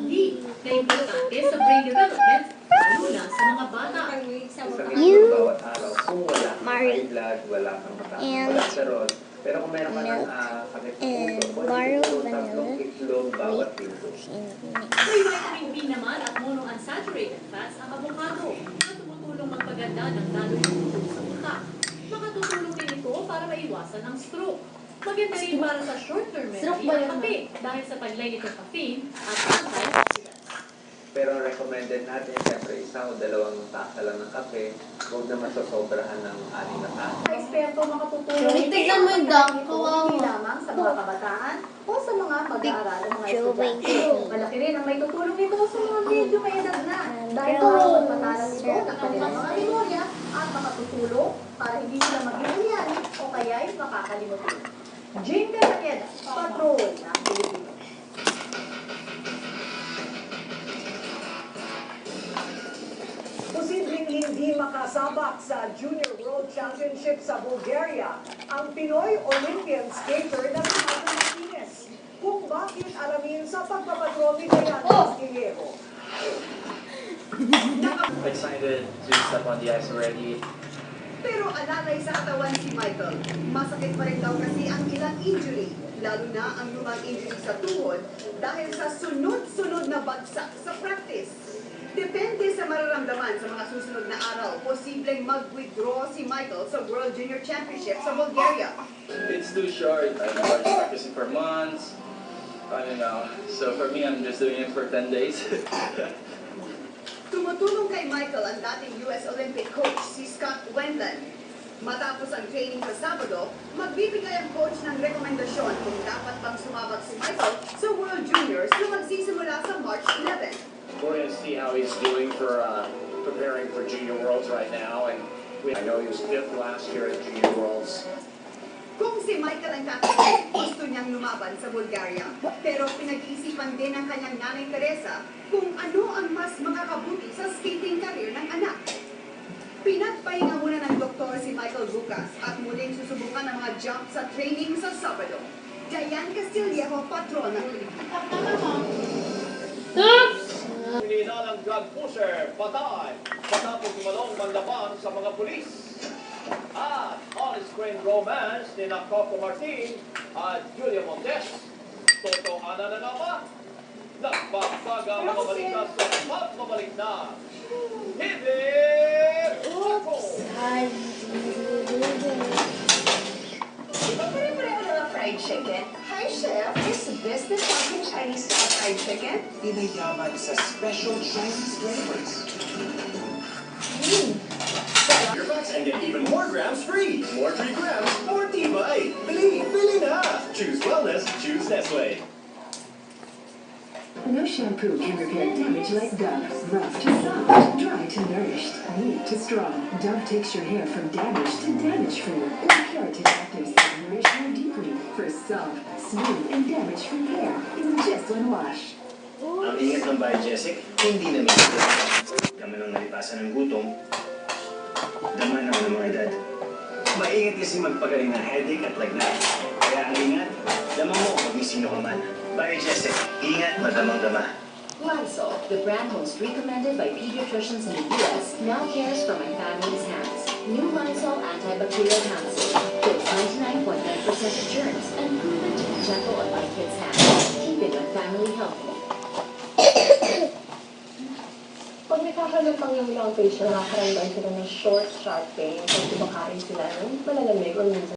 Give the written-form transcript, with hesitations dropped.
D na importante sa brain development, lalo na sa mga bata. Bawat araw, kung wala kang high blood, wala kang mataas na cholesterol, pero kung meron ka ng sakit sa puso, pwede siguro 3 itlog bawat linggo. May vitamin B naman at monounsaturated fats ang avocado na tumutulong magpaganda ng lalo yung ulo sa utak. Makatutulong din ito para maiwasan ang stroke. Maganda rin para sa short-term memory ang kape dahil sa taglay nitong caffeine at antioxidants. Pero recommended natin, siyempre, 1 o 2 tasa lang ng kape, huwag na masosobrahan ng 6 na tasa. Eksperto makatutulong Tignan mo yung dog, hindi lamang sa mga kabataan o sa mga mag-aaral o mga estudyante. Malaki rin ang may tutulong nito sa mga medyo may edad na dahil makapagpatalang ito ng kanilang mga memorya at makatutulong para hindi sila mag-iuyan o kaya'y makakalimutin. Jane Castaneda, Patrol ng Pilipino. Posibleng hindi makasabak sa Junior World Championship sa Bulgaria ang Pinoy Olympian skater na si Michael Martinez. Kung bakit alamin sa pagpapatrol ni Diana Castillejo. Excited to step on the ice already. Pero alalay sa katawan si Michael. Masakit pa rin daw kasi ang ilang injury, lalo na ang lumang injury sa tuhod dahil sa sunod-sunod na bagsak sa practice. Depende sa mararamdaman sa mga susunod na araw, posibleng mag-withdraw si Michael sa World Junior Championship sa Bulgaria. It's too short. I've been practicing for months. I don't know. So for me, I'm just doing it for 10 days. Tumutulong kay Michael ang dating US Olympic coach si Scott Wendland. Matapos ang training sa Sabado, magbibigay ang coach ng rekomendasyon kung dapat bang sumabak si Michael sa World Juniors na magsisimula sa March 11. We're going to see how he's doing for preparing for Junior Worlds right now. And I know he was 5th last year at Junior Worlds. Kung si Michael ang tatanungin, gusto niyang lumaban sa Bulgaria. Pero pinag-iisipan din ng kanyang nanay Teresa kung ano ang mas makakabuti sa skating career ng anak. Pinagpahinga muna ng doktor si Michael bukas at muling susubukan ang mga jump sa training sa Sabado. Diane Castillejo, Patrol ng Pilipinas. Hinihina ng drug pusher, patay, patapos tumalong manlaban sa mga pulis. At on-screen romance ni Coco Martin at Julia Montes. Totohanan na nga ba? Nagbabaga mga balita sa pagbabalik na Hibir Ako! Pare-pareho lang ang fried chicken. Hi, Chef. Is this the fucking Chinese style fried chicken? Inayaman sa special Chinese flavors. And get even more grams free. More 3 grams, more tibay. Bili na. Choose wellness, choose Nestle. No shampoo can repair damage like Dove. Rough to soft, dry to nourished, neat to strong. Dove takes your hair from damage to damage-free. Or Keratin Active Sun nourish more deeply for soft, smooth, and damage-free hair in just one wash. Ang ingat ng Bahay Jessic, hindi na may kami nang nalipasan ng gutom. Dama na ng mga edad. Maingat kasi magpagaling ng headache at lagnat. Kaya ang ingat, dama mo pag may sino ka man. Bahay Jessic, ingat madamang-dama. Lysol, the brand most recommended by pediatricians in the U.S., now cares for my family's hands. New Lysol antibacterial hand soap kills 99.9% of germs and proven to be gentle on my kids' hands, keeping my family healthy. Pag may kakalutang yung mga patient, nakakaramdam sila ng short, sharp pain. Pag kumakain sila ng malalamig or minsan